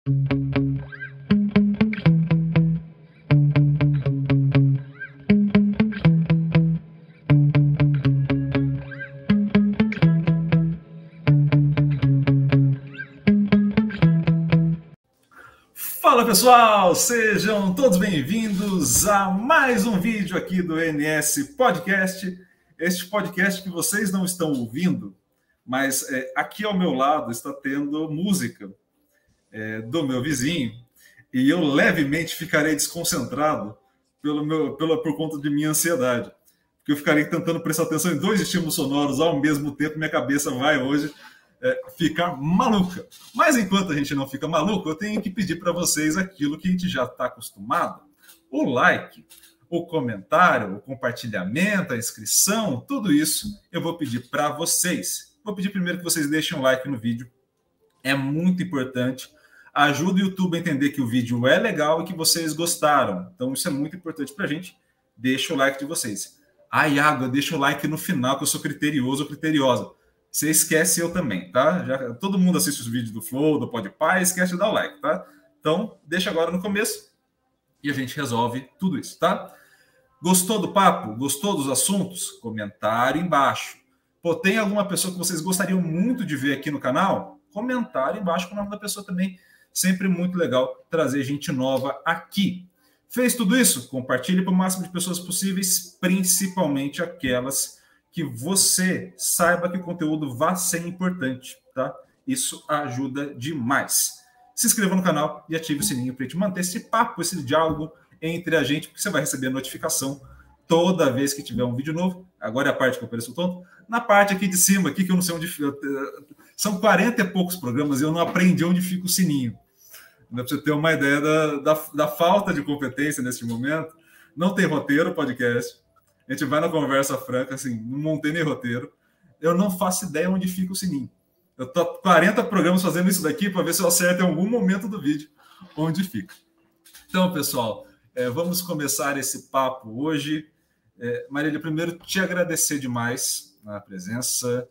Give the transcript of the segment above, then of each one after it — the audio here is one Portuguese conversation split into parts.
Fala pessoal, sejam todos bem-vindos a mais um vídeo aqui do NS Podcast. Este podcast que vocês não estão ouvindo, mas aqui ao meu lado está tendo música do meu vizinho e eu levemente ficarei desconcentrado por conta de minha ansiedade, porque eu ficarei tentando prestar atenção em dois estímulos sonoros ao mesmo tempo, minha cabeça vai hoje ficar maluca. Mas enquanto a gente não fica maluco, eu tenho que pedir para vocês aquilo que a gente já está acostumado: o like, o comentário, o compartilhamento, a inscrição, tudo isso eu vou pedir para vocês. Vou pedir primeiro que vocês deixem um like no vídeo, é muito importante, ajuda o YouTube a entender que o vídeo é legal e que vocês gostaram, então isso é muito importante para a gente. Deixa o like de vocês. Iago, deixa o like no final, que eu sou criterioso ou criteriosa. Você esquece, eu também, tá? Todo mundo assiste os vídeos do Flow, do Podpah, esquece de dar o like, tá? Então, deixa agora no começo e a gente resolve tudo isso, tá? Gostou do papo? Gostou dos assuntos? Comentário embaixo. Pô, tem alguma pessoa que vocês gostariam muito de ver aqui no canal? Comentário embaixo com o nome da pessoa também. Sempre muito legal trazer gente nova aqui. Fez tudo isso? Compartilhe para o máximo de pessoas possíveis, principalmente aquelas que você saiba que o conteúdo vai ser importante, tá? Isso ajuda demais. Se inscreva no canal e ative o sininho para a gente manter esse papo, esse diálogo entre a gente, porque você vai receber notificação toda vez que tiver um vídeo novo. Agora é a parte que eu pareço tonto. Na parte aqui de cima, aqui que eu não sei onde fica, são 40 e poucos programas e eu não aprendi onde fica o sininho. Para você ter uma ideia da falta de competência neste momento. Não tem roteiro podcast. A gente vai na conversa franca, assim, não montei nem roteiro. Eu não faço ideia onde fica o sininho. Eu tô 40 programas fazendo isso daqui para ver se eu acerto em algum momento do vídeo onde fica. Então, pessoal, vamos começar esse papo hoje. Marília, primeiro, te agradecer demais a presença.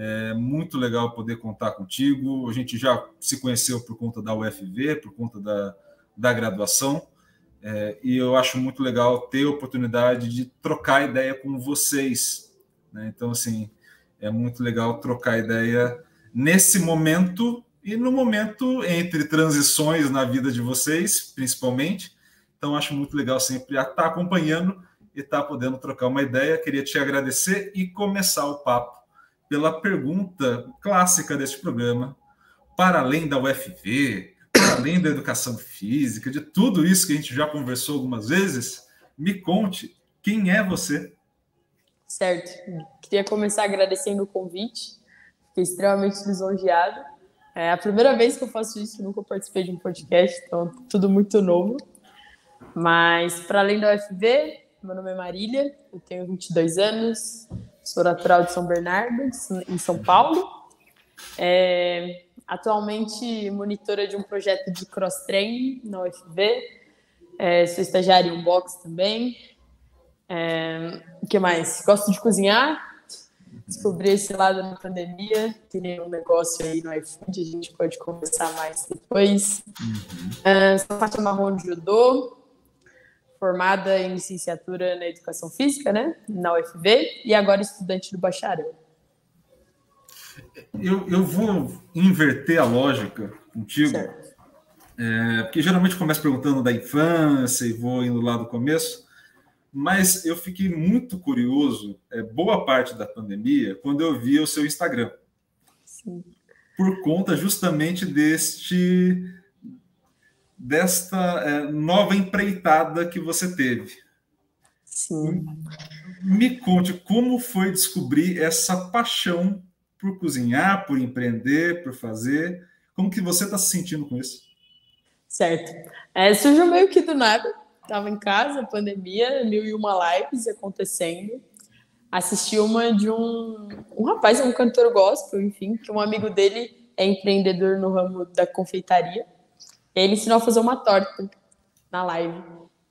É muito legal poder contar contigo. A gente já se conheceu por conta da UFV, por conta da graduação. E eu acho muito legal ter a oportunidade de trocar ideia com vocês, né? Então, assim, é muito legal trocar ideia nesse momento e no momento entre transições na vida de vocês, principalmente. Então, acho muito legal sempre estar acompanhando e estar podendo trocar uma ideia. Queria te agradecer e começar o papo pela pergunta clássica deste programa: para além da UFV, além da educação física, de tudo isso que a gente já conversou algumas vezes, me conte, quem é você? Certo. Queria começar agradecendo o convite. Fiquei extremamente lisonjeado. É a primeira vez que eu faço isso, nunca participei de um podcast, então tudo muito novo. Mas, para além da UFV, meu nome é Marília, eu tenho 22 anos, sou natural de São Bernardo, em São Paulo. Atualmente monitora de um projeto de cross-training na UFV, sou estagiária em um box também. O que mais? Gosto de cozinhar, descobri esse lado na pandemia, tem um negócio aí no iFood, a gente pode conversar mais depois. Sou faixa marrom de judô, formada em licenciatura na educação física, né, na UFV, e agora estudante do bacharel. Eu vou inverter a lógica contigo, porque geralmente eu começo perguntando da infância e vou indo lá do começo, mas eu fiquei muito curioso, boa parte da pandemia, quando eu vi o seu Instagram. Sim. Por conta justamente desta nova empreitada que você teve. Sim. Me conte, como foi descobrir essa paixão por cozinhar, por empreender, por fazer? Como que você está se sentindo com isso? Certo. Surgiu meio que do nada. Estava em casa, pandemia, 1001 lives acontecendo. Assisti uma de um rapaz, um cantor gospel, enfim, que um amigo dele é empreendedor no ramo da confeitaria. E ele ensinou a fazer uma torta na live.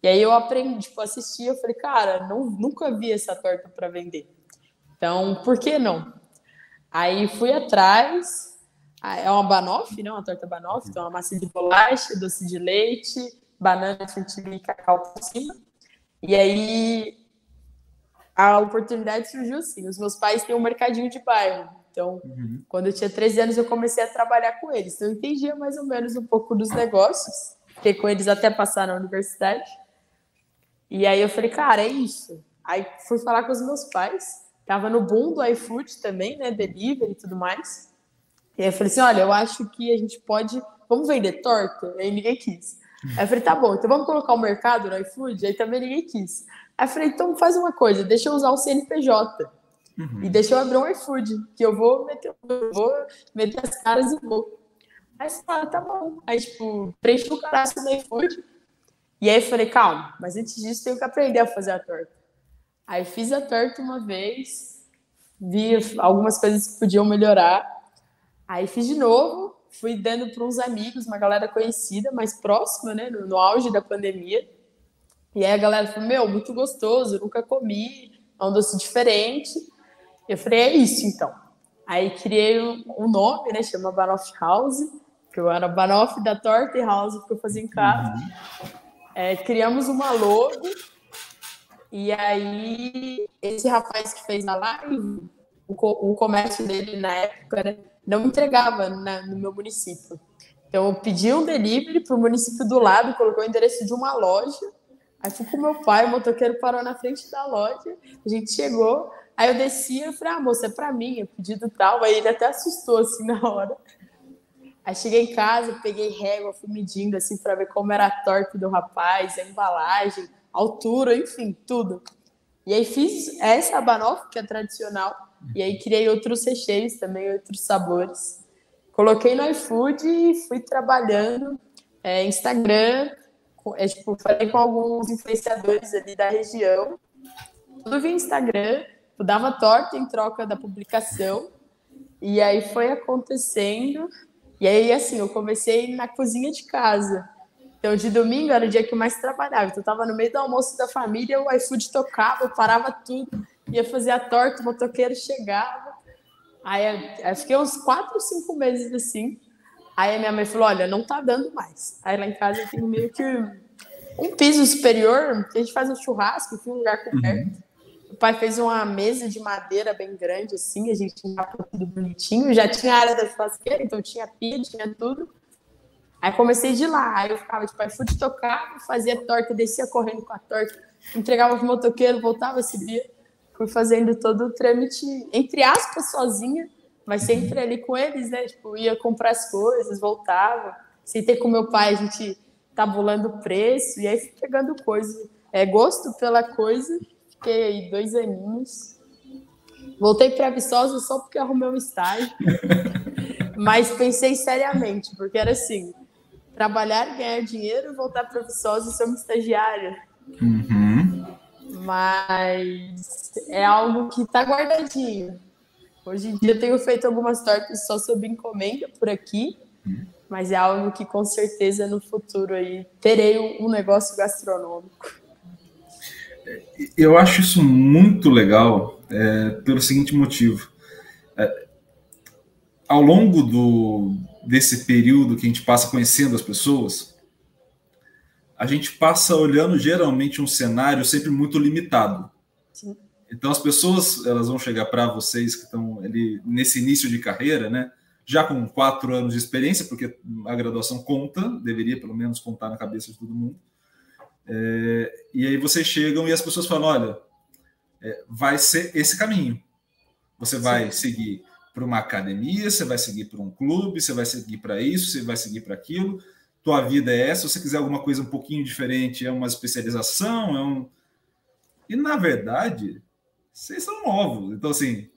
E aí eu aprendi, assisti, eu falei, cara, nunca vi essa torta para vender. Então, por que não? Aí fui atrás, É uma banoffee, né? Uma torta banoffee, então uma massa de bolacha, doce de leite, banana, chantilly e cacau por cima. E aí a oportunidade surgiu assim. Os meus pais têm um mercadinho de bairro. Então, quando eu tinha 13 anos, eu comecei a trabalhar com eles. Então, eu entendia mais ou menos um pouco dos negócios, porque com eles até passar na universidade. E aí eu falei, cara, é isso. Aí fui falar com os meus pais. Tava no boom do iFood também, né? Delivery e tudo mais. E aí eu falei assim, olha, eu acho que a gente pode... Vamos vender torta? Aí ninguém quis. Aí eu falei, tá bom, então vamos colocar o mercado no iFood? Aí também ninguém quis. Aí eu falei, então faz uma coisa, deixa eu usar o CNPJ. E deixa eu abrir um iFood, que eu vou meter as caras e vou. Aí você fala, tá bom. Aí, tipo, preenchi o cadastro no iFood. E aí eu falei, calma, mas antes disso tenho que aprender a fazer a torta. Aí fiz a torta uma vez, vi algumas coisas que podiam melhorar. Aí fiz de novo, fui dando para uns amigos, uma galera conhecida, mais próxima, né, no auge da pandemia. E aí a galera falou, meu, muito gostoso, nunca comi, é um doce diferente. Eu falei, é isso então. Aí criei um nome, né, chama Banoffee House, que eu era Banoffee da torta e house que eu fazia em casa. Criamos uma logo, e aí esse rapaz que fez a live, o comércio dele na época, né, não entregava no meu município. Então eu pedi um delivery para o município do lado, colocou o endereço de uma loja, aí fui com meu pai, o motoqueiro parou na frente da loja, a gente chegou, aí eu desci e falei, moça, é para mim, é pedido tal, aí ele até assustou assim na hora. Aí cheguei em casa, peguei régua, fui medindo assim para ver como era a torta do rapaz, a embalagem, a altura, enfim, tudo. E aí fiz essa banoffee, que é tradicional, e aí criei outros recheios também, outros sabores. Coloquei no iFood e fui trabalhando, Instagram, falei com alguns influenciadores ali da região, tudo via Instagram, eu dava torta em troca da publicação, e aí foi acontecendo. E aí, assim, eu comecei na cozinha de casa. Então, de domingo era o dia que eu mais trabalhava. Então, eu estava no meio do almoço da família, o iFood tocava, eu parava tudo, ia fazer a torta, o motoqueiro chegava. Aí, eu fiquei uns 4, 5 meses assim. Aí, a minha mãe falou, olha, não tá dando mais. Aí, lá em casa, eu tenho meio que um piso superior, que a gente faz um churrasco, um lugar coberto. O pai fez uma mesa de madeira bem grande, assim, a gente tinha tudo bonitinho. Já tinha a área da churrasqueira, então tinha pia, tinha tudo. Aí comecei de lá, aí eu ficava, tipo, iFood tocava, fazia torta, descia correndo com a torta, entregava pro motoqueiro, voltava, subia. Fui fazendo todo o trâmite, entre aspas, sozinha, mas sempre ali com eles, né? Tipo, ia comprar as coisas, voltava. Sentei com meu pai, a gente tabulando o preço, e aí fui pegando coisa. Gosto pela coisa. Fiquei aí 2 aninhos. Voltei para Viçosa só porque arrumei um estágio. Mas pensei seriamente, porque era assim, trabalhar, ganhar dinheiro, voltar para Viçosa e ser uma estagiária. Mas é algo que está guardadinho. Hoje em dia eu tenho feito algumas tortas só sob encomenda por aqui, mas é algo que com certeza no futuro aí terei um negócio gastronômico. Eu acho isso muito legal pelo seguinte motivo. Ao longo desse período que a gente passa conhecendo as pessoas, a gente passa olhando geralmente um cenário sempre muito limitado. Sim. Então as pessoas elas vão chegar para vocês que estão ali nesse início de carreira, né? Já com 4 anos de experiência, porque a graduação conta, deveria pelo menos contar na cabeça de todo mundo. E aí vocês chegam e as pessoas falam, olha, vai ser esse caminho. Você vai seguir para uma academia, você vai seguir para um clube, você vai seguir para isso, você vai seguir para aquilo. Tua vida é essa, se você quiser alguma coisa um pouquinho diferente, é uma especialização, E, na verdade, vocês são novos. Então, assim,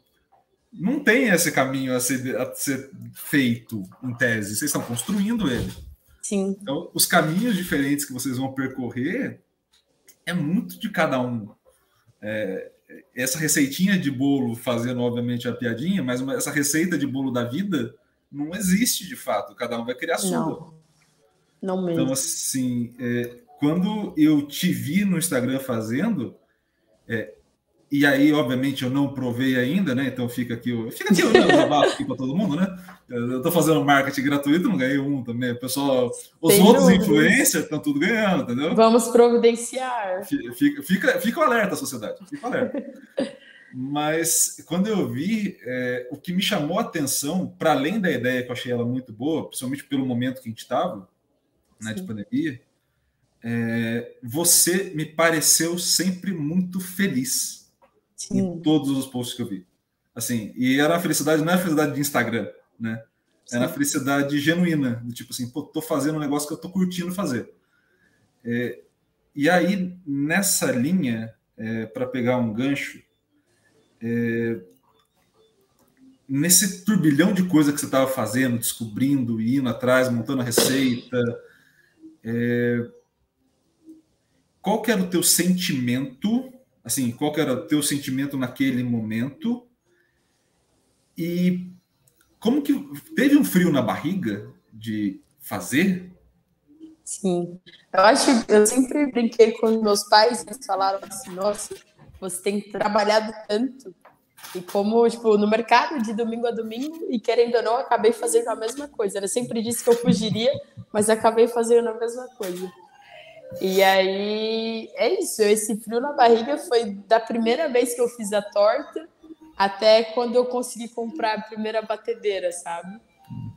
não tem esse caminho a ser feito em tese. Vocês estão construindo ele. Sim. Então, os caminhos diferentes que vocês vão percorrer é muito de cada um. Essa receitinha de bolo, fazendo, obviamente, a piadinha, mas essa receita de bolo da vida não existe, de fato. Cada um vai criar a sua. Não mesmo. Então, assim, quando eu te vi no Instagram fazendo, E aí, obviamente, eu não provei ainda, né? Então fica aqui o desabafo aqui para todo mundo, né? Eu estou fazendo marketing gratuito, não ganhei um também. O pessoal, os Sem outros dúvidas. influencers estão tudo ganhando, entendeu? Vamos providenciar. Fica alerta, sociedade, fica alerta. Mas quando eu vi, o que me chamou a atenção, para além da ideia que eu achei ela muito boa, principalmente pelo momento que a gente estava, né, de pandemia, você me pareceu sempre muito feliz. Sim. Em todos os posts que eu vi. Assim, e era a felicidade, não é a felicidade de Instagram, né? Era a felicidade genuína, do tipo assim, pô, tô fazendo um negócio que eu tô curtindo fazer. E aí, nessa linha, para pegar um gancho, nesse turbilhão de coisa que você estava fazendo, descobrindo, indo atrás, montando a receita, qual que era o teu sentimento, assim, qual que era o teu sentimento naquele momento? E como que teve um frio na barriga de fazer? Sim. Eu sempre brinquei com meus pais, eles falaram assim, nossa, você tem trabalhado tanto. E como, tipo, no mercado de domingo a domingo, e querendo ou não, acabei fazendo a mesma coisa. Eu sempre disse que eu fugiria, mas acabei fazendo a mesma coisa. E aí, é isso. Esse frio na barriga foi da primeira vez que eu fiz a torta até quando eu consegui comprar a primeira batedeira, sabe?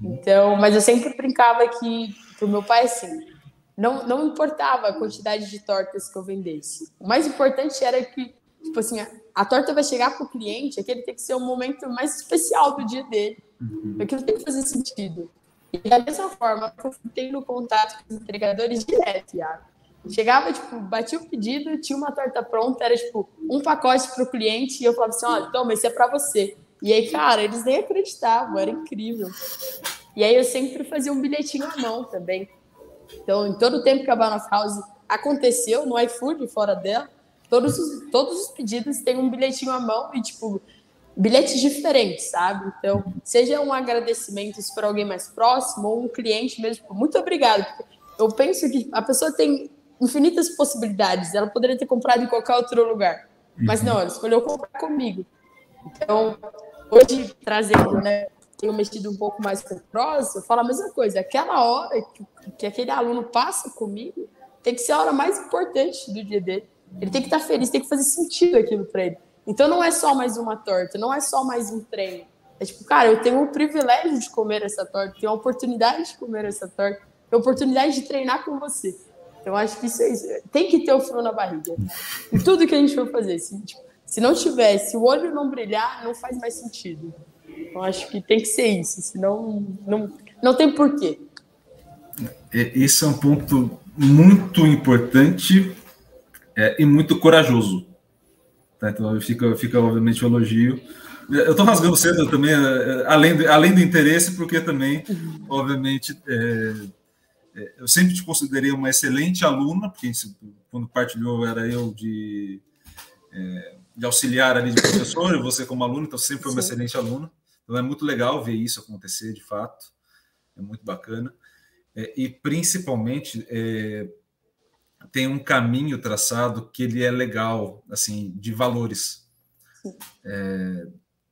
Então, mas eu sempre brincava que pro meu pai, assim, não importava a quantidade de tortas que eu vendesse. O mais importante era que, tipo assim, a torta vai chegar pro cliente, aquele tem que ser o momento mais especial do dia dele. Aquilo tem que fazer sentido. E da mesma forma, eu tenho contato com os entregadores direto, Iago. Chegava, tipo, batia o pedido, tinha uma torta pronta, era, tipo, um pacote pro cliente, e eu falava assim, olha, toma, esse é pra você. E aí, cara, eles nem acreditavam, era incrível. E aí eu sempre fazia um bilhetinho à mão também. Então, em todo o tempo que a Banana House aconteceu, no iFood, fora dela, todos os pedidos têm um bilhetinho à mão e, tipo, bilhetes diferentes, sabe? Então, seja um agradecimento para alguém mais próximo ou um cliente mesmo, tipo, muito obrigado. Eu penso que a pessoa tem infinitas possibilidades, ela poderia ter comprado em qualquer outro lugar, mas não, ela escolheu comprar comigo. Então, hoje, trazendo, né, tenho mexido um pouco mais com o cross, eu falo a mesma coisa. Aquela hora que aquele aluno passa comigo tem que ser a hora mais importante do dia dele. Ele tem que estar feliz, tem que fazer sentido aquilo para ele. Então, não é só mais uma torta, não é só mais um treino. É tipo, cara, eu tenho o privilégio de comer essa torta, tenho a oportunidade de comer essa torta, tenho a oportunidade de treinar com você. Então, acho que isso tem que ter o frio na barriga. Em tudo que a gente for fazer. Se não tiver, se o olho não brilhar, não faz mais sentido. Então, acho que tem que ser isso, senão não tem porquê. Esse é um ponto muito importante e muito corajoso. Tá? Então, fica obviamente o elogio. Eu estou rasgando cedo também, além do interesse, porque também, obviamente, eu sempre te considerei uma excelente aluna, porque quando partilhou era eu de auxiliar ali de professor, e você como aluno, então sempre foi uma excelente aluna. Então é muito legal ver isso acontecer, de fato. É muito bacana. E principalmente tem um caminho traçado que ele é legal, assim, de valores.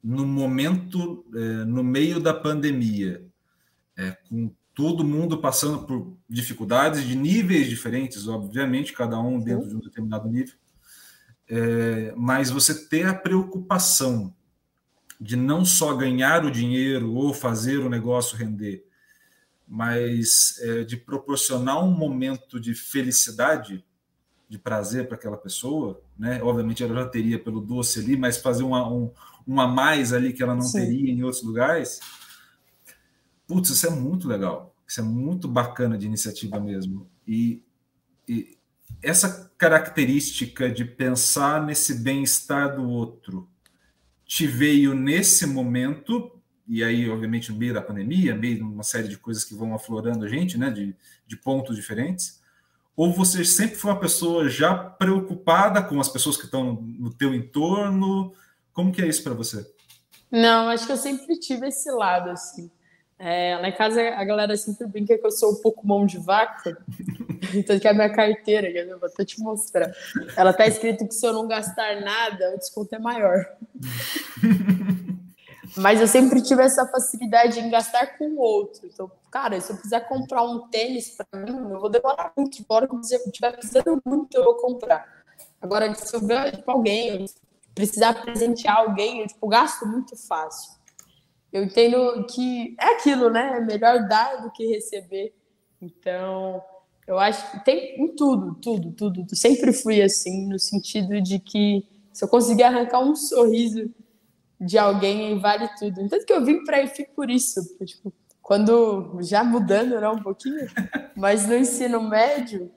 No momento, no meio da pandemia, com todo mundo passando por dificuldades de níveis diferentes, obviamente, cada um dentro de um determinado nível, mas você ter a preocupação de não só ganhar o dinheiro ou fazer o negócio render, mas de proporcionar um momento de felicidade, de prazer para aquela pessoa, né? Obviamente ela já teria pelo doce ali, mas fazer um a mais ali que ela não teria em outros lugares. Putz, isso é muito legal, isso é muito bacana de iniciativa mesmo. E essa característica de pensar nesse bem-estar do outro te veio nesse momento, e aí, obviamente, no meio da pandemia, meio de uma série de coisas que vão aflorando a gente, né, de pontos diferentes, ou você sempre foi uma pessoa já preocupada com as pessoas que estão no teu entorno? Como que é isso para você? Não, acho que eu sempre tive esse lado, assim. Lá em casa a galera sempre brinca que eu sou um pouco mão de vaca, Tanto que a minha carteira, eu vou até te mostrar. Ela tá escrito que se eu não gastar nada, o desconto é maior. Mas eu sempre tive essa facilidade em gastar com o outro. Então, cara, se eu quiser comprar um tênis para mim, eu vou demorar muito. Fora que eu estiver precisando muito, eu vou comprar. Agora, se eu ver tipo, alguém, precisar presentear alguém, eu tipo, gasto muito fácil. Eu entendo que é aquilo, né? É melhor dar do que receber. Então, eu acho que tem em tudo. Sempre fui assim, no sentido de que se eu conseguir arrancar um sorriso de alguém, vale tudo. Tanto que eu vim para IFI por isso. Porque, tipo, quando, já mudando, né, um pouquinho, mas no ensino médio,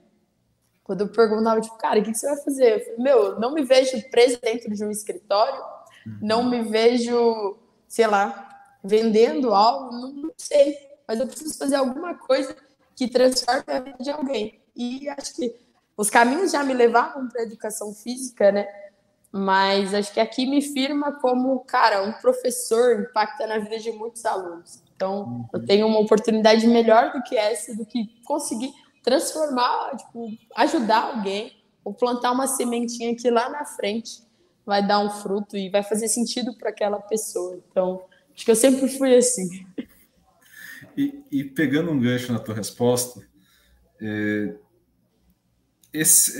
quando eu perguntava, tipo, cara, o que você vai fazer? Eu falei, meu, não me vejo presa dentro de um escritório, não me vejo, sei lá, vendendo algo, não sei. Mas eu preciso fazer alguma coisa que transforme a vida de alguém. E acho que os caminhos já me levavam para a educação física, né? Mas acho que aqui me firma como, cara, um professor impacta na vida de muitos alunos. Então, eu tenho uma oportunidade melhor do que essa, do que conseguir transformar, tipo, ajudar alguém ou plantar uma sementinha que lá na frente vai dar um fruto e vai fazer sentido para aquela pessoa. Então, acho que eu sempre fui assim. E pegando um gancho na tua resposta, essa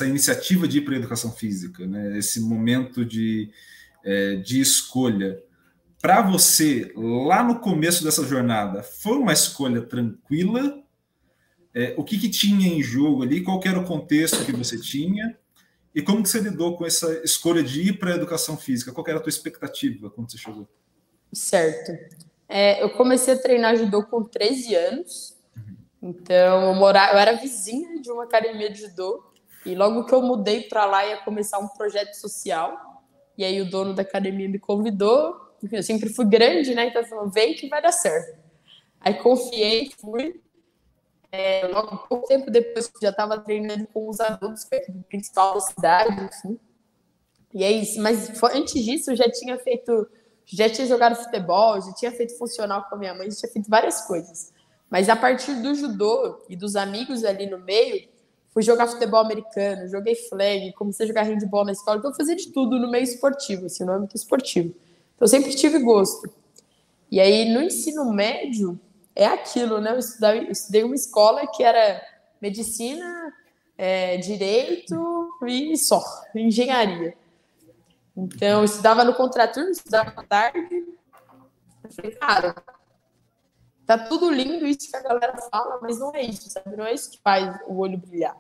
iniciativa de ir para a educação física, né? Esse momento de escolha, para você, lá no começo dessa jornada, foi uma escolha tranquila? O que tinha em jogo ali? Qual era o contexto que você tinha? E como que você lidou com essa escolha de ir para a educação física? Qual era a tua expectativa quando você chegou? Certo. Eu comecei a treinar judô com 13 anos. Então, eu era vizinha de uma academia de judô. E logo que eu mudei para lá, ia começar um projeto social. E aí o dono da academia me convidou. Eu sempre fui grande, né? Então, ele falou, vem que vai dar certo. Aí confiei, fui. Logo, pouco tempo depois, já estava treinando com os adultos, que é o principal da cidade, enfim. E é isso. Mas antes disso, eu já tinha jogado futebol, já tinha feito funcional com a minha mãe, já tinha feito várias coisas. Mas a partir do judô e dos amigos ali no meio, fui jogar futebol americano, joguei flag, comecei a jogar handball na escola, então eu fazia de tudo no meio esportivo, assim, no âmbito esportivo. Então eu sempre tive gosto. E aí no ensino médio, é aquilo, né? Eu estudei uma escola que era medicina, direito e só, engenharia. Então eu estudava no contraturno, estudava à tarde. Eu falei, cara, tá tudo lindo isso que a galera fala, mas não é isso, sabe? Não é isso que faz o olho brilhar.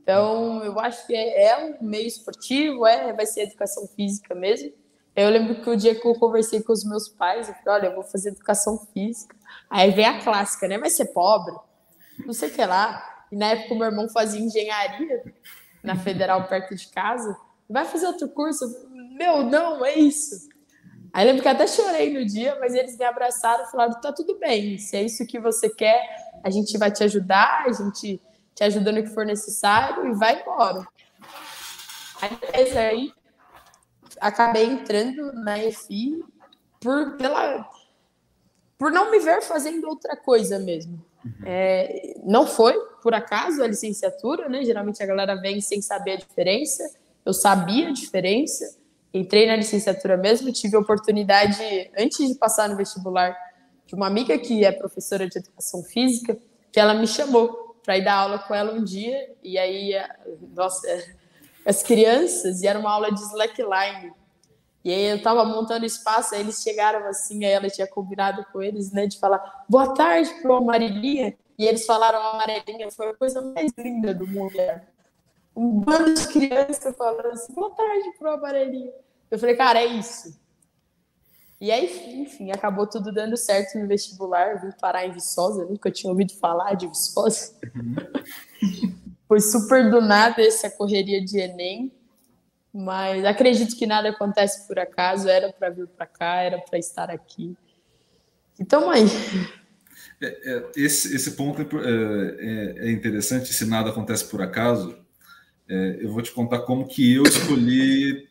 Então, eu acho que é um meio esportivo, vai ser educação física mesmo. Eu lembro que o dia que eu conversei com os meus pais, eu falei, olha, eu vou fazer educação física. Aí vem a clássica, né? Vai ser pobre, não sei o que lá. E na época o meu irmão fazia engenharia na Federal perto de casa. Vai fazer outro curso? Meu, não, é isso. Aí eu lembro que até chorei no dia, mas eles me abraçaram e falaram, tá tudo bem, se é isso que você quer, a gente vai te ajudar, a gente te ajuda no que for necessário e vai embora. Aí acabei entrando na EFI por não me ver fazendo outra coisa mesmo. Não foi, por acaso, a licenciatura, né? Geralmente a galera vem sem saber a diferença. Eu sabia a diferença. Entrei na licenciatura mesmo, tive a oportunidade, antes de passar no vestibular, de uma amiga que é professora de educação física, que ela me chamou para ir dar aula com ela um dia, e aí, nossa, as crianças, e era uma aula de slackline, e aí eu estava montando espaço, aí eles chegaram assim, aí ela tinha combinado com eles, né, de falar, boa tarde pro Amarelinha, e eles falaram Amarelinha, foi a coisa mais linda do mundo, um bando de crianças falando assim, boa tarde pro Amarelinha. Eu falei, cara, é isso. E aí, enfim, acabou tudo dando certo no vestibular. Eu vim parar em Viçosa, eu nunca tinha ouvido falar de Viçosa. Foi super do nada essa correria de Enem, mas acredito que nada acontece por acaso. Era para vir para cá, era para estar aqui. Então, aí. Esse ponto é interessante, se nada acontece por acaso. Eu vou te contar como que eu escolhi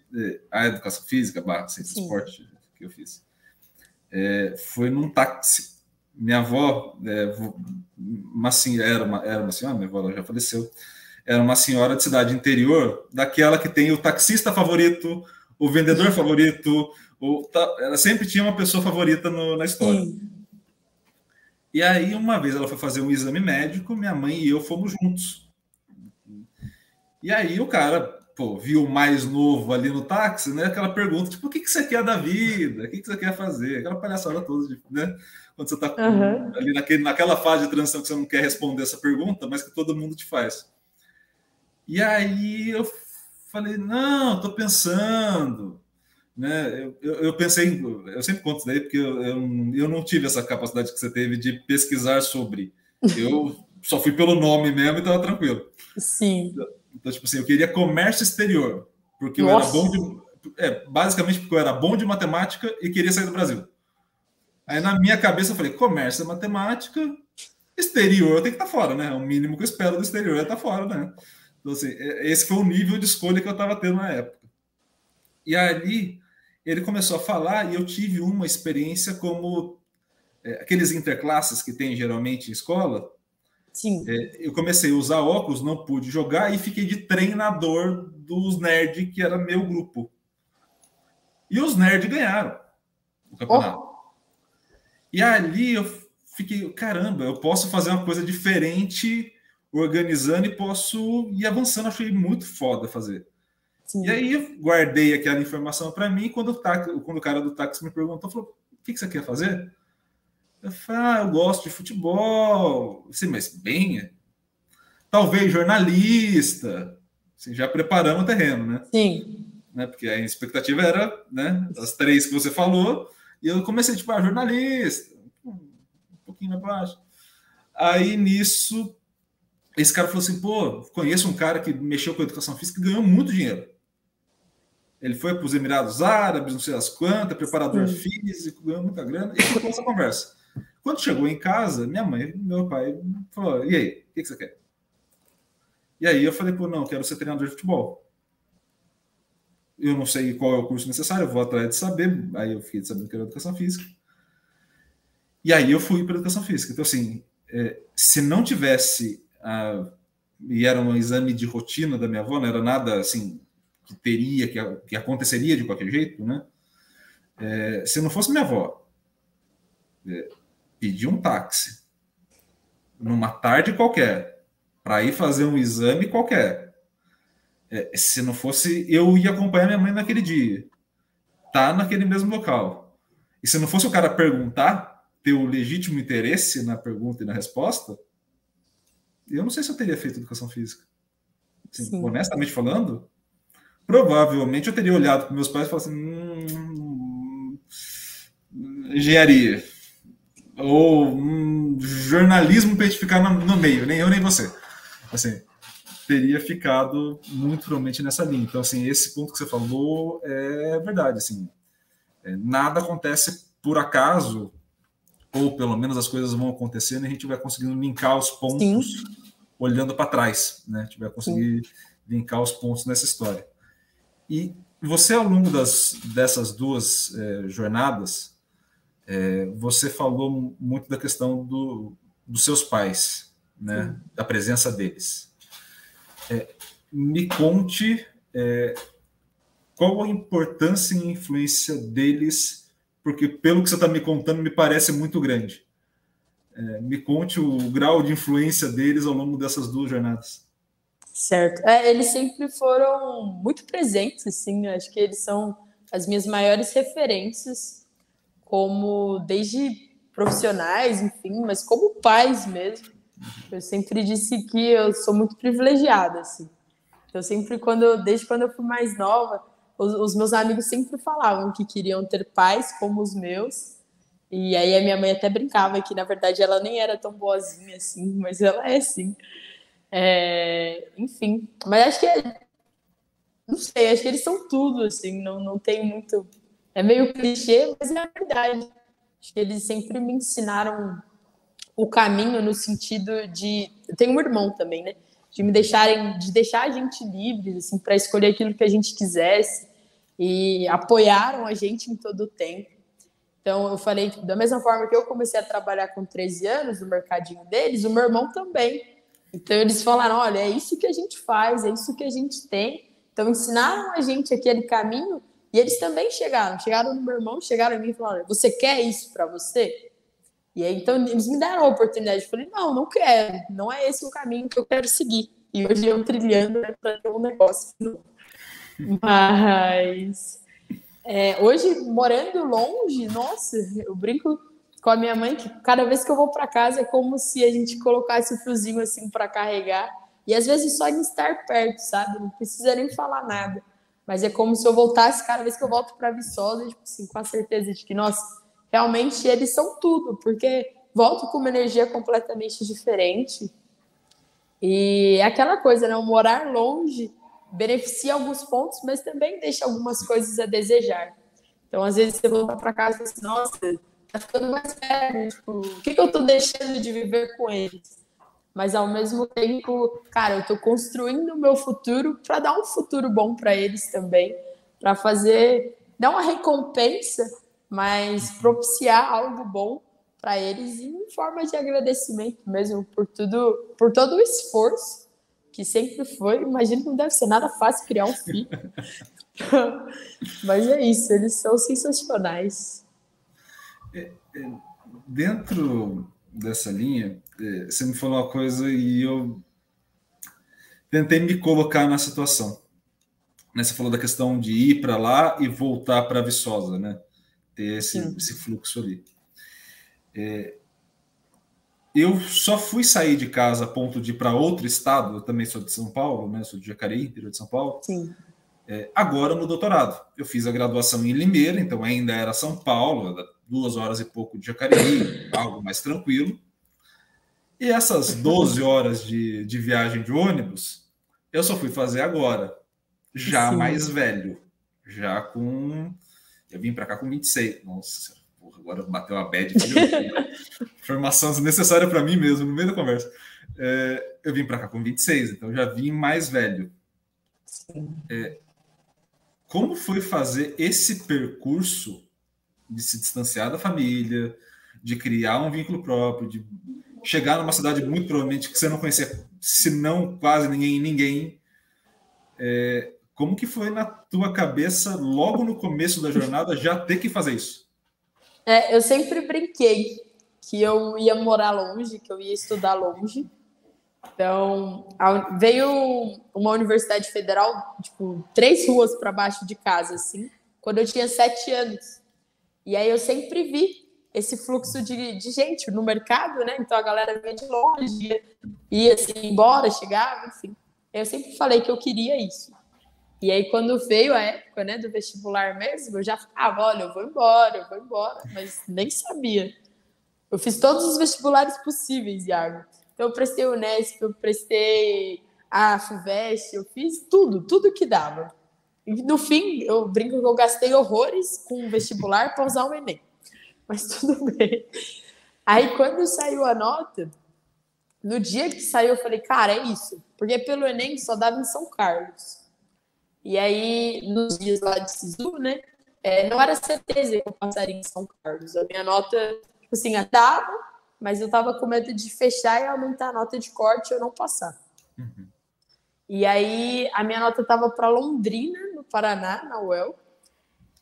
a educação física, ciência do esporte que eu fiz. Foi num táxi. Minha avó, era uma senhora, minha avó ela já faleceu, era uma senhora de cidade interior, daquela que tem o taxista favorito, o vendedor favorito, ela sempre tinha uma pessoa favorita na história. Sim. E aí, uma vez ela foi fazer um exame médico, minha mãe e eu fomos juntos. E aí o cara, viu o mais novo ali no táxi, né? Aquela pergunta, tipo, o que você quer da vida? O que você quer fazer? Aquela palhaçada toda, né? Quando você está ali naquela fase de transição que você não quer responder essa pergunta, mas que todo mundo te faz. E aí eu falei, não, estou pensando, né? Eu pensei, eu sempre conto isso daí, porque eu não tive essa capacidade que você teve de pesquisar sobre. Eu só fui pelo nome mesmo e estava tranquilo. Sim. Então, tipo assim, eu queria comércio exterior, porque eu era bom basicamente porque eu era bom de matemática e queria sair do Brasil. Aí na minha cabeça eu falei, comércio é matemática, exterior tem que estar fora, né? O mínimo que eu espero do exterior é estar fora, né? Então, assim, esse foi o nível de escolha que eu estava tendo na época. E ali ele começou a falar e eu tive uma experiência como aqueles interclasses que tem geralmente em escola. Sim. Eu comecei a usar óculos, não pude jogar e fiquei de treinador dos nerds, que era meu grupo. E os nerds ganharam o campeonato. E ali eu fiquei, caramba, eu posso fazer uma coisa diferente organizando e posso ir avançando. Achei muito foda fazer. Sim. E aí eu guardei aquela informação para mim. Quando o cara do táxi me perguntou, falou, o que você quer fazer? Eu falei, eu gosto de futebol. Assim, mas bem, talvez jornalista. Assim, já preparando o terreno, né? Sim. Né? Porque a expectativa era, né, as 3 que você falou. E eu comecei, tipo, jornalista. Um pouquinho mais baixo. Aí, nisso, esse cara falou assim, conheço um cara que mexeu com a educação física e ganhou muito dinheiro. Ele foi para os Emirados Árabes, não sei as quantas, preparador físico, ganhou muita grana, e ficou essa conversa. Quando chegou em casa, minha mãe e meu pai falou, e aí, o que você quer? E aí eu falei, não, quero ser treinador de futebol. Eu não sei qual é o curso necessário, eu vou atrás de saber. Aí eu fiquei sabendo que era educação física. E aí eu fui para educação física. Então, assim, se não tivesse, e era um exame de rotina da minha avó, não era nada assim que aconteceria de qualquer jeito, né? Se não fosse minha avó pedir um táxi numa tarde qualquer para ir fazer um exame qualquer, se não fosse, eu ia acompanhar minha mãe naquele dia, tá naquele mesmo local. E se não fosse o cara perguntar, ter o legítimo interesse na pergunta e na resposta, eu não sei se eu teria feito educação física. Assim, honestamente falando, provavelmente eu teria olhado para meus pais e falado assim, engenharia ou jornalismo para a gente ficar no meio, nem eu nem você. Assim, teria ficado muito provavelmente nessa linha. Então, assim, esse ponto que você falou é verdade. Assim, nada acontece por acaso, ou pelo menos as coisas vão acontecendo e a gente vai conseguindo linkar os pontos olhando para trás, né? A gente vai conseguir linkar os pontos nessa história. E você, ao longo dessas duas jornadas, você falou muito da questão dos seus pais, né? Da presença deles. Me conte qual a importância e influência deles, porque pelo que você está me contando, me parece muito grande. Me conte o grau de influência deles ao longo dessas duas jornadas. Certo. Eles sempre foram muito presentes, assim, acho que eles são as minhas maiores referências, como desde profissionais, enfim, mas como pais mesmo. Eu sempre disse que eu sou muito privilegiada, assim. Então, sempre desde quando eu fui mais nova, os meus amigos sempre falavam que queriam ter pais como os meus. E aí a minha mãe até brincava que, na verdade, ela nem era tão boazinha assim, mas ela é sim. Enfim, mas acho que não sei, acho que eles são tudo, assim, não tem muito. É meio clichê, mas é a verdade. Acho que eles sempre me ensinaram o caminho no sentido de. Eu tenho um irmão também, né? De deixar a gente livre, assim, para escolher aquilo que a gente quisesse, e apoiaram a gente em todo o tempo. Então, eu falei, tipo, da mesma forma que eu comecei a trabalhar com 13 anos no mercadinho deles, o meu irmão também. Então, eles falaram, olha, é isso que a gente faz, é isso que a gente tem. Então, ensinaram a gente aquele caminho e eles também chegaram no meu irmão, chegaram em mim e falaram, olha, você quer isso para você? E aí, então, eles me deram a oportunidade. Eu falei, não, não quero, não é esse o caminho que eu quero seguir. E hoje eu trilhando, né, para ter um negócio. Mas hoje, morando longe, nossa, eu brinco com a minha mãe que cada vez que eu vou para casa é como se a gente colocasse o fiozinho assim para carregar. E às vezes só em estar perto, sabe? Não precisa nem falar nada. Mas é como se eu voltasse, cada vez que eu volto para Viçosa, tipo assim, com a certeza de que, nossa, realmente eles são tudo, porque volto com uma energia completamente diferente. E é aquela coisa, né? O morar longe beneficia alguns pontos, mas também deixa algumas coisas a desejar. Então, às vezes, você volta para casa e fala assim, nossa, tá ficando mais velho, tipo, o que eu tô deixando de viver com eles? Mas, ao mesmo tempo, cara, eu tô construindo o meu futuro para dar um futuro bom para eles também, para fazer, não uma recompensa, mas propiciar algo bom para eles em forma de agradecimento mesmo por tudo, por todo o esforço que sempre foi. Imagino que não deve ser nada fácil criar um filho. Mas é isso, eles são sensacionais. Dentro dessa linha, você me falou uma coisa e eu tentei me colocar na situação. Você falou da questão de ir para lá e voltar para Viçosa, né? Ter esse fluxo ali. Eu só fui sair de casa a ponto de ir para outro estado, eu também sou de São Paulo, né? Sou de Jacareí, interior de São Paulo. Sim. Agora no doutorado. Eu fiz a graduação em Limeira, então ainda era São Paulo, 2 horas e pouco de Jacareí, algo mais tranquilo. E essas 12 horas de viagem de ônibus, eu só fui fazer agora, já Sim. mais velho, já com... Eu vim para cá com 26. Nossa, porra, agora bateu a bad. Informação desnecessária para mim mesmo, no meio da conversa. Eu vim para cá com 26, então já vim mais velho. Sim. Como foi fazer esse percurso de se distanciar da família, de criar um vínculo próprio, de chegar numa cidade muito provavelmente que você não conhecia, se não quase ninguém. Como que foi na tua cabeça, logo no começo da jornada, já ter que fazer isso? Eu sempre brinquei que eu ia morar longe, que eu ia estudar longe. Então, veio uma universidade federal, tipo, 3 ruas para baixo de casa, assim, quando eu tinha 7 anos. E aí eu sempre vi esse fluxo de gente no mercado, né? Então a galera vinha de longe, ia assim, embora, chegava, enfim. Eu sempre falei que eu queria isso. E aí quando veio a época, né, do vestibular mesmo, eu já ficava, olha, eu vou embora, mas nem sabia. Eu fiz todos os vestibulares possíveis, Iago. Então eu prestei o Unesp, eu prestei a FUVEST, eu fiz tudo que dava. E no fim, eu brinco que eu gastei horrores com o vestibular para usar o Enem. Mas tudo bem. Aí, quando saiu a nota, no dia que saiu, eu falei, cara, é isso. Porque pelo Enem só dava em São Carlos. E aí, nos dias lá de SISU, né? Não era certeza que eu passaria em São Carlos. A minha nota, tipo assim, dava, mas eu tava com medo de fechar e aumentar a nota de corte e eu não passar. Uhum. E aí, a minha nota tava para Londrina, no Paraná, na UEL.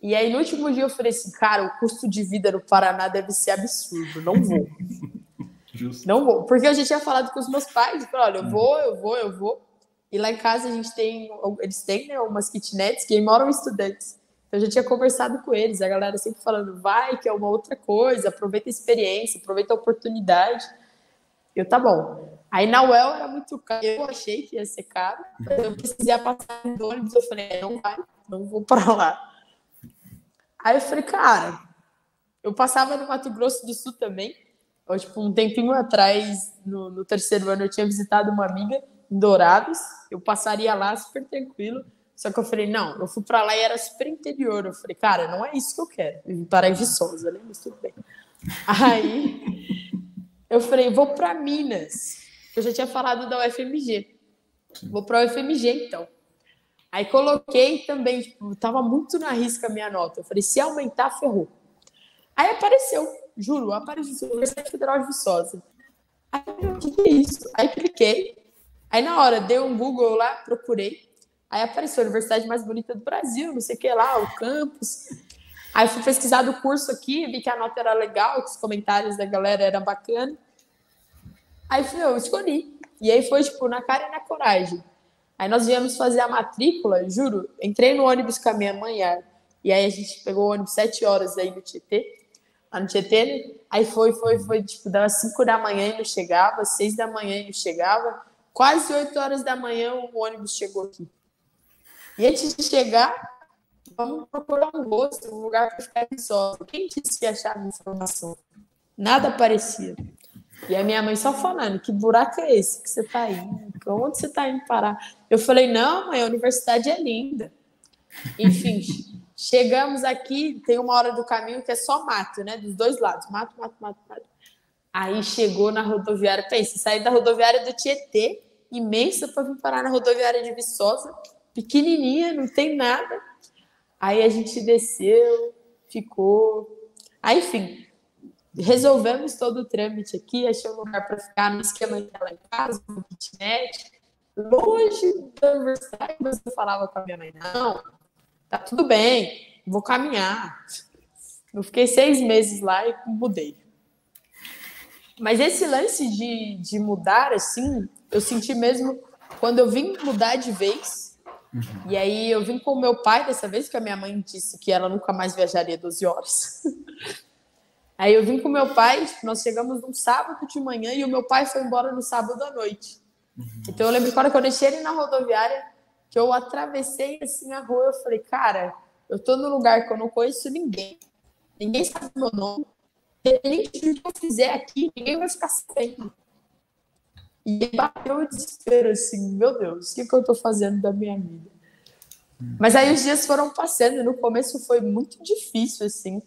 E aí, no último dia, eu falei assim, cara, o custo de vida no Paraná deve ser absurdo, não vou. Justo. Não vou. Porque eu já tinha falado com os meus pais, falei, olha, eu vou. E lá em casa eles têm, né, umas kitnets que moram estudantes. Então, eu já tinha conversado com eles, a galera sempre falando, vai, que é uma outra coisa, aproveita a experiência, aproveita a oportunidade. Tá bom. Aí na UEL era muito caro, eu achei que ia ser caro, mas eu precisei passar no ônibus, eu falei, não vou para lá. Aí eu falei, cara, eu passava no Mato Grosso do Sul também, tipo, um tempinho atrás, no 3º ano, eu tinha visitado uma amiga em Dourados, eu passaria lá super tranquilo, só que eu falei, não, eu fui para lá e era super interior, eu falei, cara, não é isso que eu quero, eu vim parar em Viçosa, né, mas tudo bem. Aí eu falei, vou para Minas, eu já tinha falado da UFMG, vou para a UFMG então. Aí coloquei também, tipo, tava muito na risca a minha nota. Eu falei, se aumentar, ferrou. Aí apareceu, juro, apareceu Universidade Federal de Viçosa. Aí eu, o que é isso? Aí cliquei. Aí na hora, dei um Google lá, procurei. Aí apareceu a Universidade mais bonita do Brasil, não sei o que lá, o campus. Aí fui pesquisar do curso aqui, vi que a nota era legal, que os comentários da galera eram bacanas. Aí eu escolhi. E aí foi, tipo, na cara e na coragem. Aí nós viemos fazer a matrícula, juro, entrei no ônibus com a minha mãe, e aí a gente pegou o ônibus 7 horas aí no Tietê, lá no Tietê, né? Aí foi, tipo, dava 5 da manhã e não chegava, 6 da manhã e não chegava, quase 8 horas da manhã o ônibus chegou aqui. E antes de chegar, vamos procurar um rosto, um lugar para ficar só. Quem disse que achava informação? Nada aparecia. E a minha mãe só falando, que buraco é esse que você tá indo? Onde você tá indo parar? Eu falei, não, mãe, a universidade é linda. Enfim, chegamos aqui, tem uma hora do caminho que é só mato, né? Dos dois lados, mato. Aí chegou na rodoviária, pensa, saí da rodoviária do Tietê, imensa, para vir parar na rodoviária de Viçosa, pequenininha, não tem nada. Aí a gente desceu, ficou... Aí, enfim... Resolvemos todo o trâmite aqui, achei um lugar para ficar no esquema dela em casa, no kitnet, longe da universidade, mas eu falava com a minha mãe, não, tá tudo bem, vou caminhar. Eu fiquei 6 meses lá e mudei. Mas esse lance de mudar, assim, eu senti mesmo quando eu vim mudar de vez, e aí eu vim com o meu pai dessa vez, porque a minha mãe disse que ela nunca mais viajaria 12 horas. Aí eu vim com meu pai, nós chegamos num sábado de manhã e o meu pai foi embora no sábado à noite. Então eu lembro que quando eu deixei ele na rodoviária, que eu atravessei assim a rua, eu falei, cara, eu tô num lugar que eu não conheço ninguém sabe meu nome, nem que eu fizer aqui, ninguém vai ficar sabendo. E bateu o desespero assim, meu Deus, o que eu tô fazendo da minha vida? Mas aí os dias foram passando e no começo foi muito difícil, assim.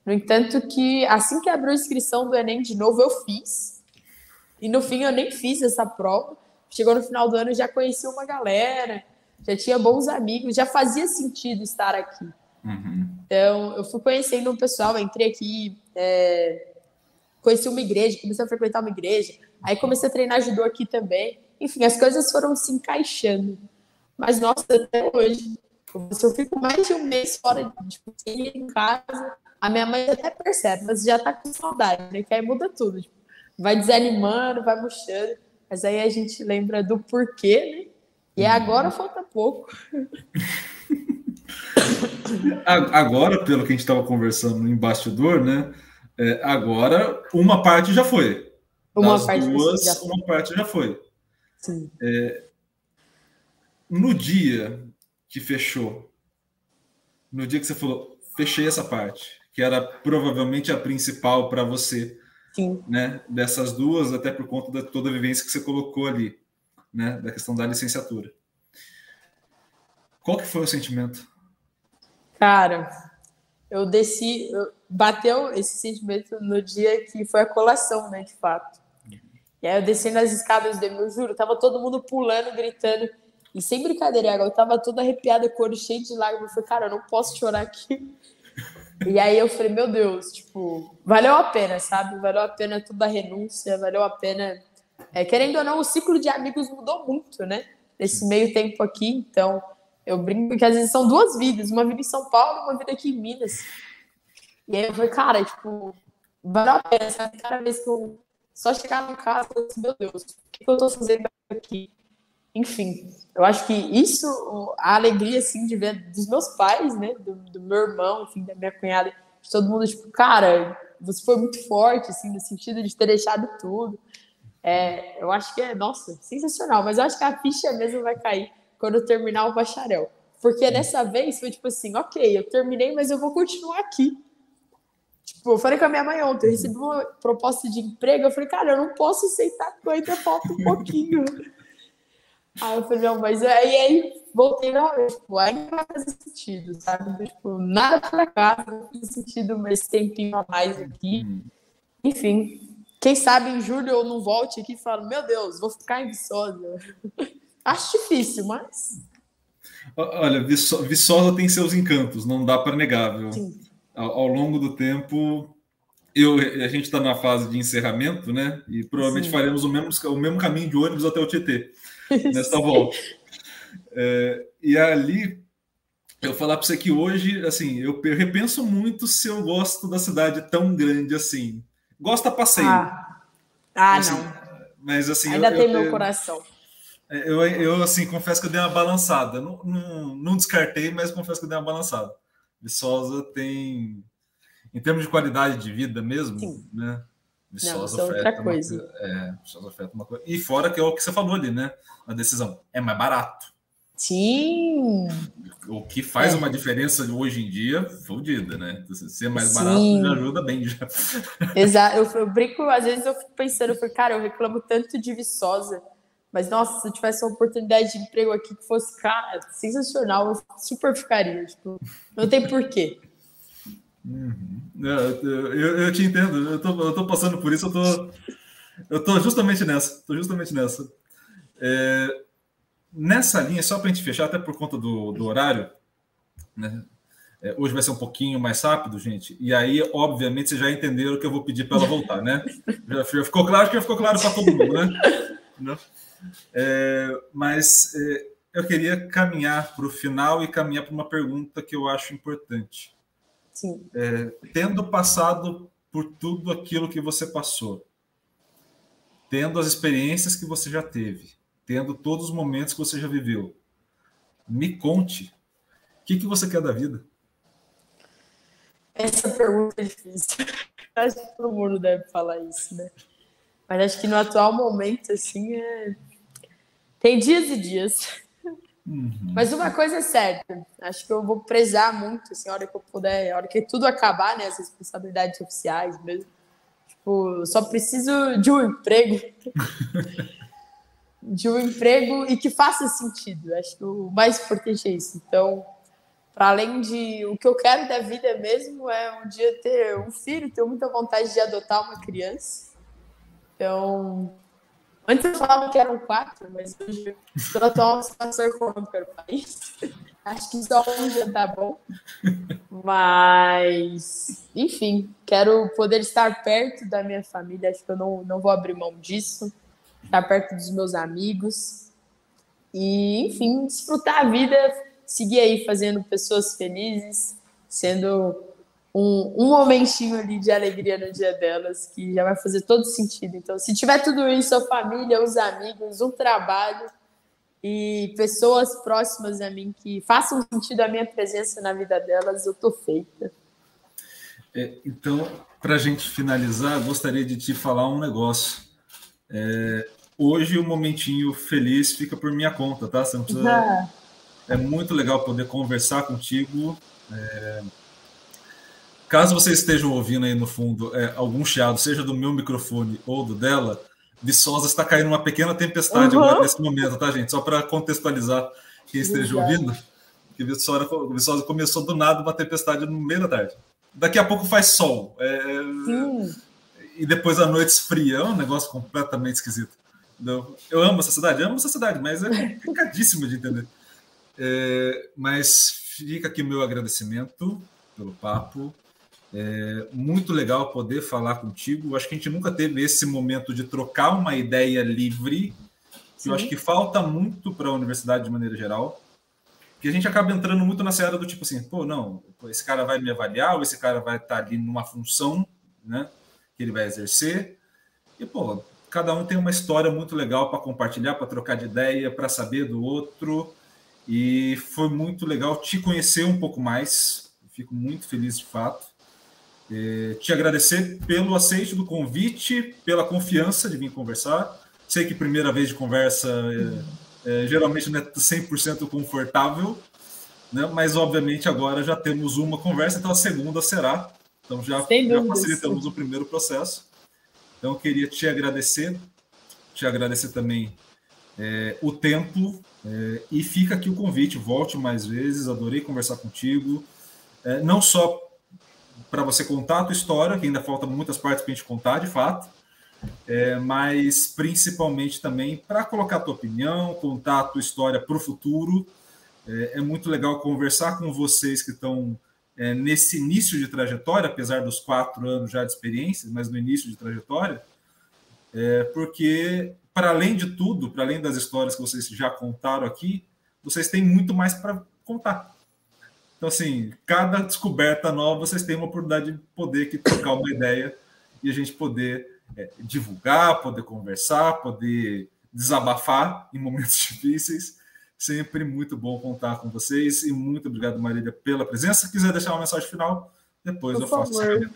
No entanto, que assim que abriu a inscrição do Enem de novo, eu fiz. E no fim eu nem fiz essa prova. Chegou no final do ano, eu já conheci uma galera, já tinha bons amigos, já fazia sentido estar aqui. Então, eu fui conhecendo um pessoal, entrei aqui, conheci uma igreja, comecei a frequentar uma igreja, aí comecei a treinar judô aqui também. Enfim, as coisas foram se encaixando. Mas, nossa, até hoje, se eu fico mais de um mês fora de em casa, a minha mãe até percebe, mas já tá com saudade, né? Que aí muda tudo. Tipo, vai desanimando, vai murchando, mas aí a gente lembra do porquê, né? E agora falta pouco. Agora, pelo que a gente estava conversando no bastidor, né? Agora uma parte já foi. Das duas, uma parte já foi. Sim. No dia que fechou, no dia que você falou, fechei essa parte, que era provavelmente a principal para você, sim, né? Dessas duas, até por conta de toda a vivência que você colocou ali, né? Da questão da licenciatura. Qual que foi o sentimento? Cara, eu desci, bateu esse sentimento no dia que foi a colação, né, de fato. E aí eu desci nas escadas do eu juro, tava todo mundo pulando, gritando, e sem brincadeira, eu tava toda arrepiada, com o olho cheio de lágrimas, eu falei, cara, eu não posso chorar aqui. E aí eu falei, meu Deus, tipo, valeu a pena, sabe? Valeu a pena toda a renúncia, valeu a pena... querendo ou não, o ciclo de amigos mudou muito, né? Nesse meio tempo aqui, então... Eu brinco que às vezes são 2 vidas, uma vida em São Paulo e uma vida aqui em Minas. E aí eu falei, cara, tipo, valeu a pena, sabe? Cada vez que eu só chegar no casa, eu disse, meu Deus, o que eu tô fazendo aqui? Enfim, eu acho que isso, a alegria, assim, de ver dos meus pais, né, do meu irmão, enfim, da minha cunhada, de todo mundo, tipo, cara, você foi muito forte, assim, no sentido de ter deixado tudo. Eu acho que nossa, sensacional, mas eu acho que a ficha mesmo vai cair quando eu terminar o bacharel. Porque dessa vez foi tipo assim, ok, eu terminei, mas eu vou continuar aqui. Tipo, eu falei com a minha mãe ontem, eu recebi uma proposta de emprego, eu falei, cara, eu não posso aceitar porque ainda falta um pouquinho. Aí eu falei, não, mas aí voltei novamente, tipo, ainda vai fazer sentido, sabe? Tipo, nada pra cá, não faz sentido esse tempinho a mais aqui. Enfim, quem sabe em julho eu não volte aqui e falo, meu Deus, vou ficar em Viçosa. Acho difícil, mas... Olha, Viçosa tem seus encantos, não dá para negar, viu? Sim. Ao longo do tempo, A gente está na fase de encerramento, né? E provavelmente Sim. faremos o mesmo caminho de ônibus até o Tietê, nesta volta. E ali, eu falar para você que hoje, assim, eu repenso muito se eu gosto da cidade tão grande assim. Gosto a passeio. Assim, Não. mas assim, Ainda tem meu coração. eu assim, confesso que eu dei uma balançada. Não descartei, mas confesso que eu dei uma balançada. Viçosa tem, em termos de qualidade de vida mesmo, Sim. né? Não, Viçosa isso é outra oferta coisa. Viçosa oferta uma coisa. E fora que é o que você falou ali, né? Na decisão, é mais barato. Sim. O que faz uma diferença hoje em dia, fodida, né? Ser mais barato Sim. já ajuda bem. Já. Exato. Eu brinco, às vezes eu fico pensando, cara, eu reclamo tanto de Viçosa, mas nossa, se eu tivesse uma oportunidade de emprego aqui que fosse, cara, sensacional, eu super ficaria. Tipo, não tem porquê. Eu te entendo, eu tô passando por isso, eu tô justamente nessa. Nessa linha, só para a gente fechar, até por conta do horário, né? Hoje vai ser um pouquinho mais rápido, gente. E aí, obviamente, vocês já entenderam que eu vou pedir para ela voltar, né? Já ficou claro que já ficou claro para todo mundo, né? Mas eu queria caminhar para o final e caminhar para uma pergunta que eu acho importante. Sim. Tendo passado por tudo aquilo que você passou, tendo as experiências que você já teve, tendo todos os momentos que você já viveu, me conte, o que você quer da vida? Essa pergunta é difícil. Acho que todo mundo deve falar isso, né? Mas acho que no atual momento, assim, tem dias e dias. Mas uma coisa é certa, acho que eu vou prezar muito, assim, a hora que eu puder, a hora que tudo acabar, né, as responsabilidades oficiais mesmo. Tipo, só preciso de um emprego. De um emprego e que faça sentido. Acho que o mais importante é isso. Então, para além de o que eu quero da vida mesmo é um dia ter um filho, tenho muita vontade de adotar uma criança. Então, antes eu falava que eram 4, mas hoje, pela atual situação econômica do país, acho que só um já tá bom. Mas, enfim, quero poder estar perto da minha família, acho que eu não vou abrir mão disso. Estar perto dos meus amigos. E, enfim, desfrutar a vida, seguir aí fazendo pessoas felizes, sendo um momentinho ali de alegria no dia delas, que já vai fazer todo sentido. Então, se tiver tudo isso, a família, os amigos, um trabalho e pessoas próximas a mim que façam sentido a minha presença na vida delas, eu tô feita. Então, para a gente finalizar, gostaria de te falar um negócio. Hoje o momentinho feliz fica por minha conta, tá? Você não precisa... É muito legal poder conversar contigo. Caso vocês estejam ouvindo aí no fundo algum chiado, seja do meu microfone ou do dela, Viçosa está caindo uma pequena tempestade agora nesse momento, tá, gente? Só para contextualizar quem esteja ouvindo, que Viçosa começou do nada uma tempestade no meio da tarde. Daqui a pouco faz sol. E depois a noite esfria. É um negócio completamente esquisito. Eu amo essa cidade, mas é complicadíssimo de entender. Mas fica aqui o meu agradecimento pelo papo. Muito legal poder falar contigo. Acho que a gente nunca teve esse momento de trocar uma ideia livre, que eu acho que falta muito para a universidade de maneira geral, que a gente acaba entrando muito na seara do tipo assim, pô, não, esse cara vai me avaliar, ou esse cara vai estar ali numa função, né, que ele vai exercer, e, pô, cada um tem uma história muito legal para compartilhar, para trocar de ideia, para saber do outro, e foi muito legal te conhecer um pouco mais. Fico muito feliz de fato. Te agradecer pelo aceite do convite, pela confiança de vir conversar. Sei que primeira vez de conversa geralmente não é 100% confortável, né? Mas obviamente agora já temos uma conversa, então a segunda será. Então já facilitamos o primeiro processo. Então eu queria te agradecer também o tempo, e fica aqui o convite, volte mais vezes, adorei conversar contigo, não só para você contar a tua história, que ainda falta muitas partes para a gente contar, de fato, mas principalmente também para colocar a tua opinião, contar a tua história para o futuro. É muito legal conversar com vocês que estão nesse início de trajetória, apesar dos 4 anos já de experiência, mas no início de trajetória, porque, para além de tudo, para além das histórias que vocês já contaram aqui, vocês têm muito mais para contar. Então, assim, cada descoberta nova, vocês têm uma oportunidade de poder aqui trocar uma ideia e a gente poder divulgar, poder conversar, poder desabafar em momentos difíceis. Sempre muito bom contar com vocês e muito obrigado, Marília, pela presença. Se quiser deixar uma mensagem final, depois eu faço isso.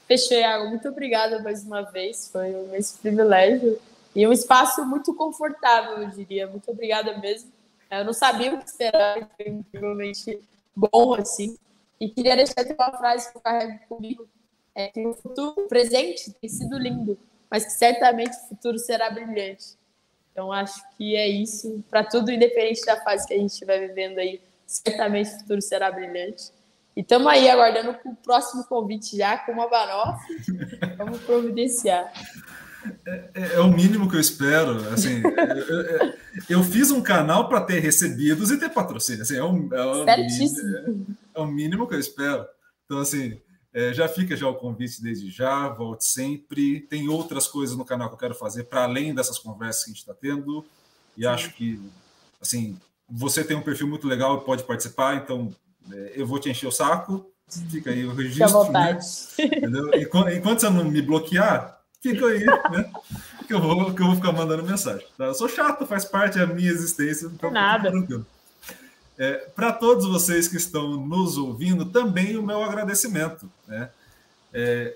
Fechou, Iago. Muito obrigada mais uma vez. Foi um imenso privilégio e um espaço muito confortável, eu diria. Muito obrigada mesmo. Eu não sabia o que esperar, foi incrivelmente bom, assim. E queria deixar aqui uma frase que eu carrego comigo, que o futuro, o presente tem sido lindo, mas que certamente o futuro será brilhante. Então, acho que é isso. Para tudo, independente da fase que a gente estiver vivendo aí, certamente o futuro será brilhante. E estamos aí aguardando o próximo convite já, com uma Banoff. Vamos providenciar. É o mínimo que eu espero. Assim, eu fiz um canal para ter recebidos e ter patrocínio. Assim, é o mínimo que eu espero. Então, assim, já fica já o convite desde já, volte sempre. Tem outras coisas no canal que eu quero fazer para além dessas conversas que a gente está tendo. E acho que, assim, você tem um perfil muito legal e pode participar, então eu vou te encher o saco. Fica aí o registro. Fica à vontade. Né? Entendeu? Enquanto você não me bloquear, fica aí, né? Que eu vou ficar mandando mensagem. Tá? Eu sou chato, faz parte da minha existência. Então, nada. Para todos vocês que estão nos ouvindo, também o meu agradecimento. Né?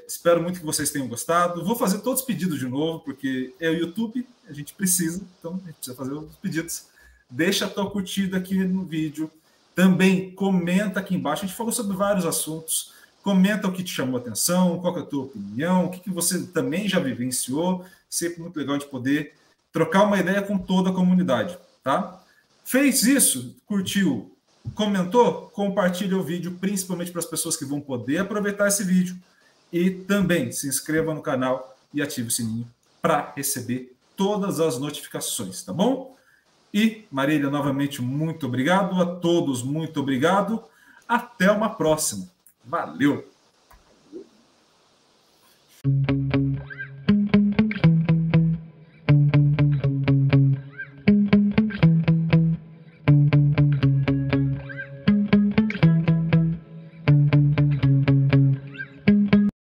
Espero muito que vocês tenham gostado. Vou fazer todos os pedidos de novo, porque é o YouTube, a gente precisa, então a gente precisa fazer os pedidos. Deixa a tua curtida aqui no vídeo. Também comenta aqui embaixo. A gente falou sobre vários assuntos. Comenta o que te chamou a atenção, qual é a tua opinião, o que você também já vivenciou. Sempre muito legal de poder trocar uma ideia com toda a comunidade, tá? Fez isso, curtiu, comentou, compartilha o vídeo, principalmente para as pessoas que vão poder aproveitar esse vídeo. E também se inscreva no canal e ative o sininho para receber todas as notificações, tá bom? E, Marília, novamente, muito obrigado. A todos, muito obrigado. Até uma próxima. Valeu!